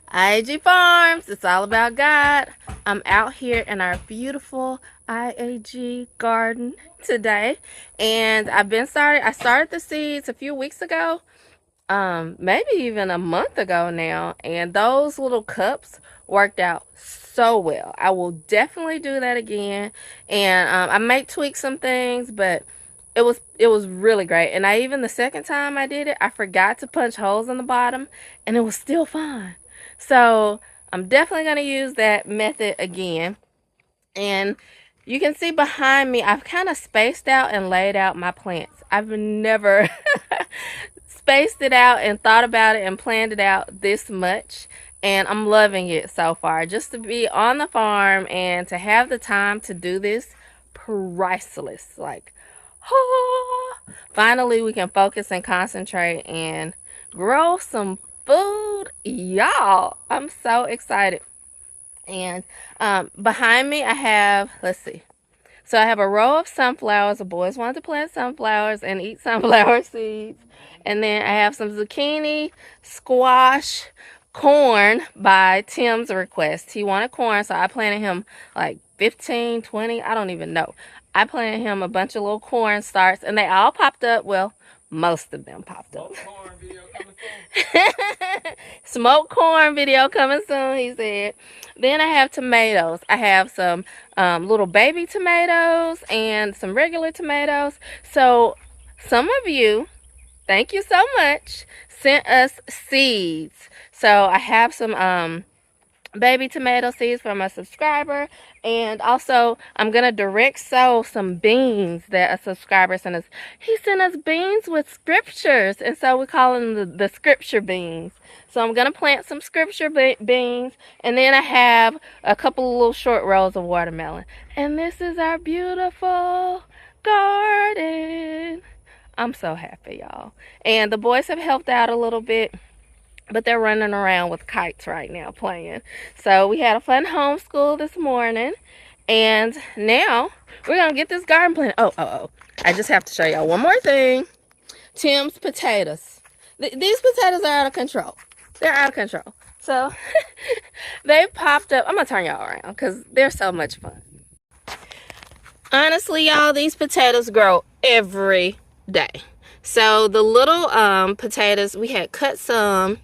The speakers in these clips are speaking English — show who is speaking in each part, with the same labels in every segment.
Speaker 1: I.A.G Farms, it's all about God. I'm out here in our beautiful I.A.G garden today, and I started the seeds a few weeks ago, maybe even a month ago now, and those little cups worked out so well. I will definitely do that again, and I may tweak some things, but it was really great. And the second time I did it, I forgot to punch holes in the bottom, and it was still fine. So I'm definitely going to use that method again. And you can see behind me, I've kind of spaced out and laid out my plants. I've never spaced it out and thought about it and planned it out this much. And I'm loving it so far. Just to be on the farm and to have the time to do this, priceless. Like, finally we can focus and concentrate and grow some food, y'all. I'm so excited. And behind me I have, let's see, so I have a row of sunflowers. The boys wanted to plant sunflowers and eat sunflower seeds. And then I have some zucchini, squash, corn by Tim's request. He wanted corn, so I planted him like 15, 20, I don't even know. I planted him a bunch of little corn starts, and they all popped up. Well, most of them popped up. Smoked corn video coming soon, he said. Then I have tomatoes. I have some little baby tomatoes and some regular tomatoes. So some of you, thank you so much, sent us seeds. So I have some baby tomato seeds from a subscriber, and also I'm gonna direct sow some beans that a subscriber sent us. He sent us beans with scriptures, and so we call them the scripture beans. So I'm gonna plant some scripture beans, and then I have a couple of little short rows of watermelon, and this is our beautiful garden. I'm so happy, y'all. And the boys have helped out a little bit, but they're running around with kites right now playing. So we had a fun homeschool this morning, and now we're gonna get this garden planted. Oh, I just have to show y'all one more thing. Tim's potatoes. These potatoes are out of control. They're out of control. So they popped up. I'm gonna turn y'all around because they're so much fun. Honestly, y'all, these potatoes grow every day. So the little potatoes, we had cut some,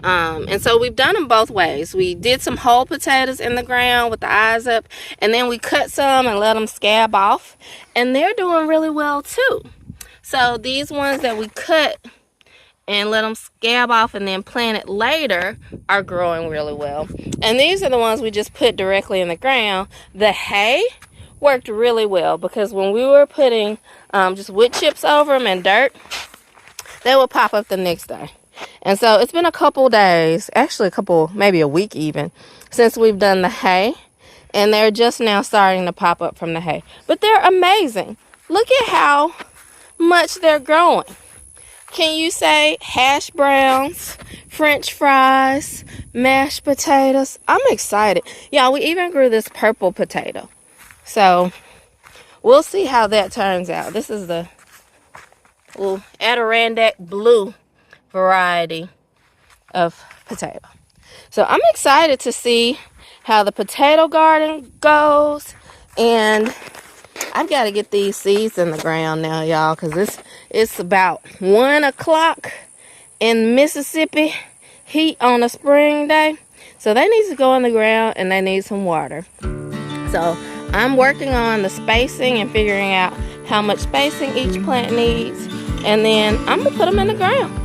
Speaker 1: and so we've done them both ways. We did some whole potatoes in the ground with the eyes up, and then we cut some and let them scab off, and they're doing really well too. So these ones that we cut and let them scab off and then planted later are growing really well. And these are the ones we just put directly in the ground. The hay worked really well, because when we were putting just wood chips over them and dirt, they would pop up the next day. And so it's been a couple days, actually a couple, maybe a week even, since we've done the hay, and they're just now starting to pop up from the hay. But they're amazing. Look at how much they're growing. Can you say hash browns, french fries, mashed potatoes? I'm excited. Yeah, we even grew this purple potato. So we'll see how that turns out. This is the little Adirondack blue variety of potato. So I'm excited to see how the potato garden goes, and I've got to get these seeds in the ground now, y'all, because it's about 1 o'clock in Mississippi heat on a spring day, so they need to go in the ground and they need some water. So I'm working on the spacing and figuring out how much spacing each plant needs, and then I'm gonna put them in the ground.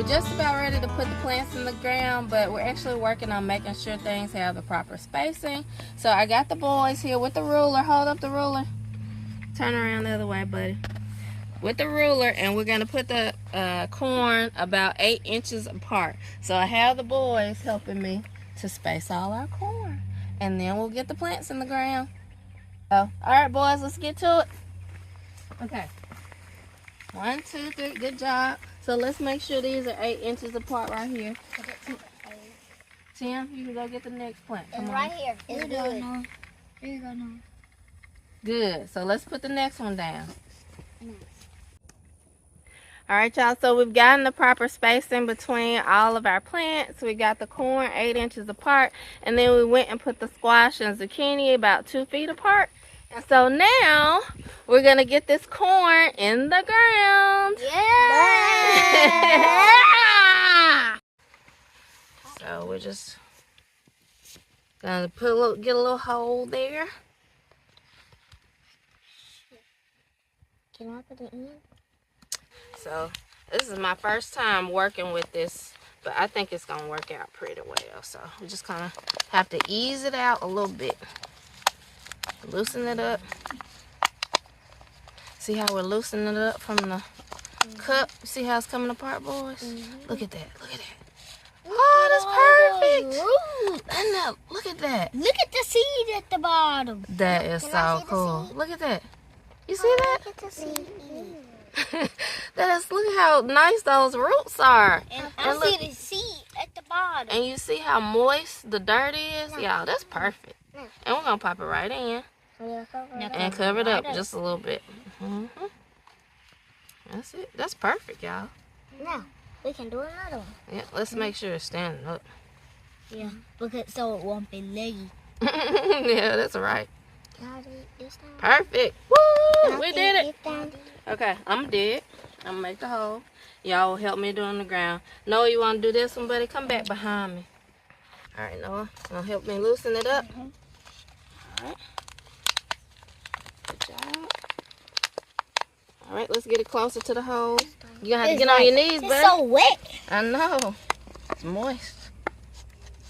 Speaker 1: Just about ready to put the plants in the ground, but we're actually working on making sure things have the proper spacing. So I got the boys here with the ruler. Hold up the ruler. Turn around the other way, buddy. With the ruler, and we're going to put the corn about 8 inches apart. So I have the boys helping me to space all our corn. And then we'll get the plants in the ground. Oh, all right, boys, let's get to it. Okay. 1, 2, 3. Good job. So let's make sure these are 8 inches apart right here. Tim, you can go get the next plant. Come on.
Speaker 2: Right here. Here you go, Noah.
Speaker 1: Good. So let's put the next one down. All right, y'all. So we've gotten the proper spacing between all of our plants. We got the corn 8 inches apart, and then we went and put the squash and zucchini about 2 feet apart. And so now we're gonna get this corn in the ground.
Speaker 2: Yeah.
Speaker 1: So we're just gonna get a little hole there.
Speaker 2: Can I put it in?
Speaker 1: So this is my first time working with this, but I think it's gonna work out pretty well. So we just kind of have to ease it out a little bit, loosen it up. See how we're loosening it up from the cup? See how it's coming apart, boys? Look at that, look at that. Oh, that's perfect. And now, look at that.
Speaker 2: Look at the seed at the bottom.
Speaker 1: That is so cool. Look at that. You see that?
Speaker 2: Look at the seed.
Speaker 1: Look at how nice those roots are.
Speaker 2: And I see the seed at the bottom.
Speaker 1: And you see how moist the dirt is? Y'all, that's perfect. And we're going to pop it right in. And cover it up just a little bit. That's it. That's perfect, y'all.
Speaker 2: Now, we can do another one.
Speaker 1: Yeah, let's make sure it's standing up.
Speaker 2: Yeah, because so it won't be leggy.
Speaker 1: Yeah, that's right.
Speaker 2: Can I do it this time?
Speaker 1: Perfect. Woo! We did it.
Speaker 2: Time?
Speaker 1: Okay, I'm dead. I'm going to make the hole. Y'all will help me do it on the ground. Noah, you want to do this one, buddy? Come back behind me. All right, Noah. Gonna help me loosen it up. All right. Good job. All right, let's get it closer to the hole. You're going to have to get on your knees, buddy.
Speaker 2: It's so wet.
Speaker 1: I know. It's moist.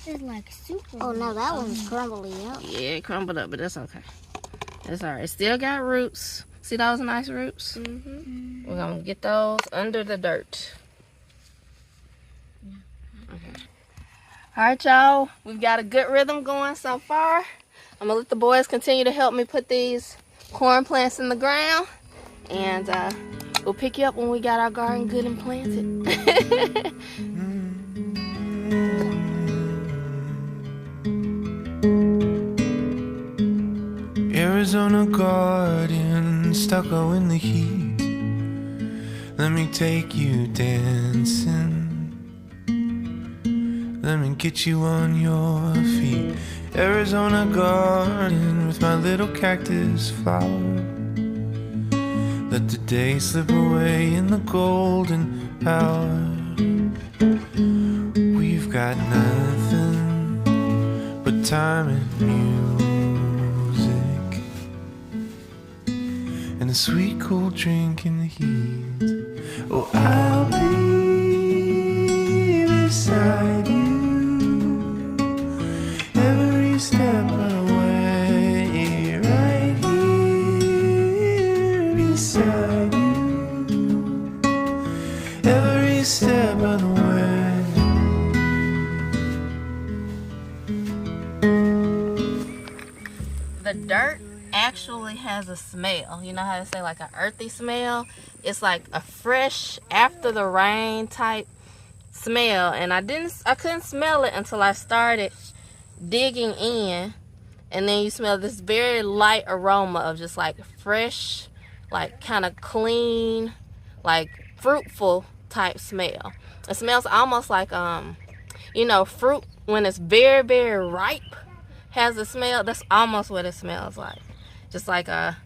Speaker 2: It's like super. Oh, no, that one's crumbly up.
Speaker 1: Yeah, it crumbled up, but that's okay. That's all right. It still got roots. See those nice roots? We're going to get those under the dirt. Okay. All right, y'all. We've got a good rhythm going so far. I'm going to let the boys continue to help me put these corn plants in the ground. And we'll pick you up when we got our garden good and planted.
Speaker 3: Arizona garden, stucco in the heat. Let me take you dancing. Let me get you on your feet. Arizona garden with my little cactus flower. Let the day slip away in the golden hour. We've got nothing but time and music, and a sweet cold drink in the heat. Oh, I'll be beside you every step of the way, right here beside you every step of the way.
Speaker 1: The dirt actually has a smell. You know how they say like an earthy smell? It's like a fresh after the rain type smell, and I couldn't smell it until I started digging in, and then you smell this very light aroma of just like fresh, like kind of clean, like fruitful type smell. It smells almost like you know, fruit when it's very, very ripe has a smell. That's almost what it smells like. Just like a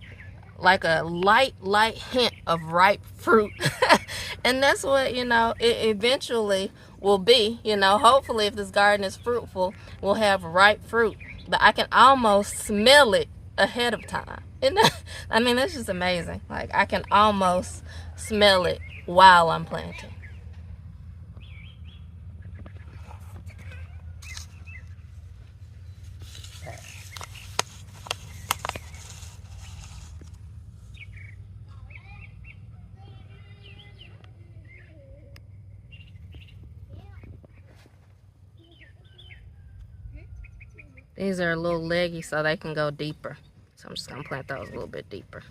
Speaker 1: light hint of ripe fruit. And that's what, you know, it eventually will be. You know, hopefully if this garden is fruitful, we'll have ripe fruit. But I can almost smell it ahead of time. And I mean, that's just amazing. Like, I can almost smell it while I'm planting. These are a little leggy so they can go deeper. So I'm just gonna plant those a little bit deeper.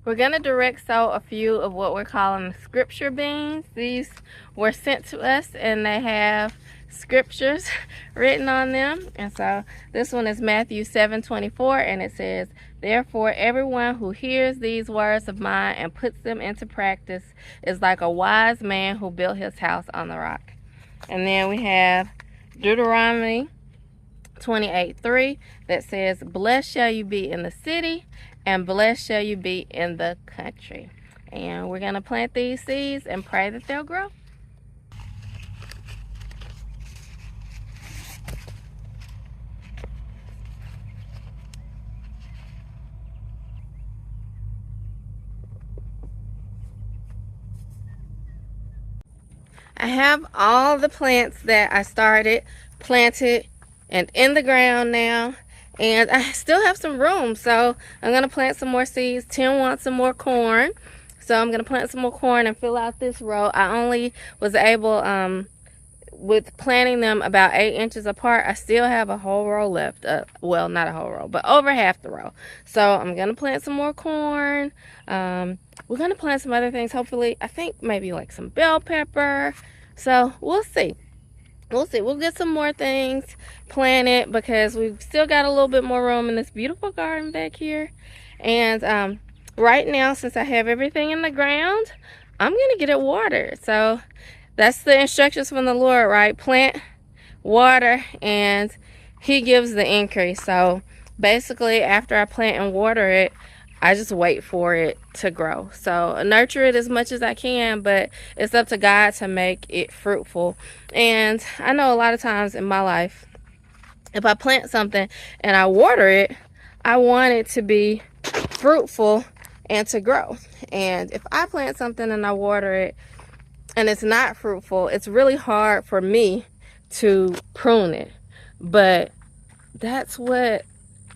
Speaker 1: We're going to direct sow a few of what we're calling scripture beans. These were sent to us and they have scriptures written on them. And so this one is Matthew 7:24, and it says, "Therefore everyone who hears these words of mine and puts them into practice is like a wise man who built his house on the rock." And then we have Deuteronomy 28:3 that says, "Blessed shall you be in the city, and blessed shall you be in the country." And we're going to plant these seeds and pray that they'll grow. I have all the plants that I started planted and in the ground now, and I still have some room, so I'm going to plant some more seeds. Tim wants some more corn, so I'm going to plant some more corn and fill out this row. I only was able, with planting them about 8 inches apart, I still have a whole row left. Well, not a whole row, but over half the row. So I'm going to plant some more corn. We're going to plant some other things, hopefully. I think maybe like some bell pepper. So we'll see. We'll see. We'll get some more things planted because we've still got a little bit more room in this beautiful garden back here. And right now, since I have everything in the ground, I'm going to get it watered. So that's the instructions from the Lord, right? Plant, water, and He gives the increase. So basically, after I plant and water it, I just wait for it to grow. So nurture it as much as I can, but it's up to God to make it fruitful. And I know a lot of times in my life, if I plant something and I water it, I want it to be fruitful and to grow. And if I plant something and I water it and it's not fruitful, it's really hard for me to prune it. But that's what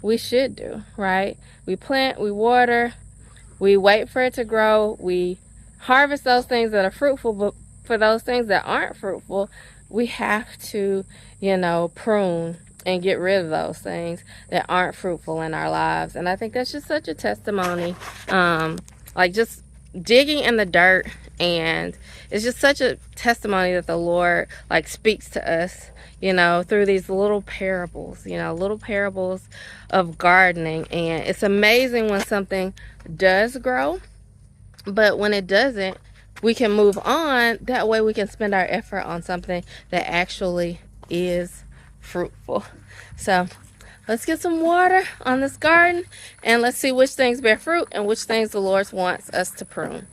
Speaker 1: we should do, right? We plant, we water, we wait for it to grow, we harvest those things that are fruitful, but for those things that aren't fruitful, we have to, prune and get rid of those things that aren't fruitful in our lives. And I think that's just such a testimony, like just digging in the dirt, and it's just such a testimony that the Lord speaks to us, through these little parables, little parables of gardening. And it's amazing when something does grow, but when it doesn't, we can move on. That way we can spend our effort on something that actually is fruitful. So let's get some water on this garden and let's see which things bear fruit and which things the Lord wants us to prune.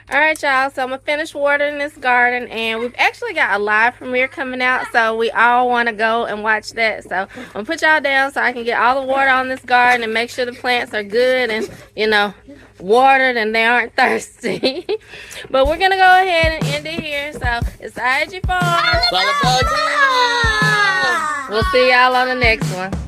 Speaker 1: All right, y'all. So I'm gonna finish watering this garden, and we've actually got a live premiere coming out, so we all want to go and watch that. So I'm gonna put y'all down so I can get all the water on this garden and make sure the plants are good and, you know, watered and they aren't thirsty. But we're gonna go ahead and end it here. So it's I.A.G. Farm.
Speaker 4: It's all about God.
Speaker 1: We'll see y'all on the next one.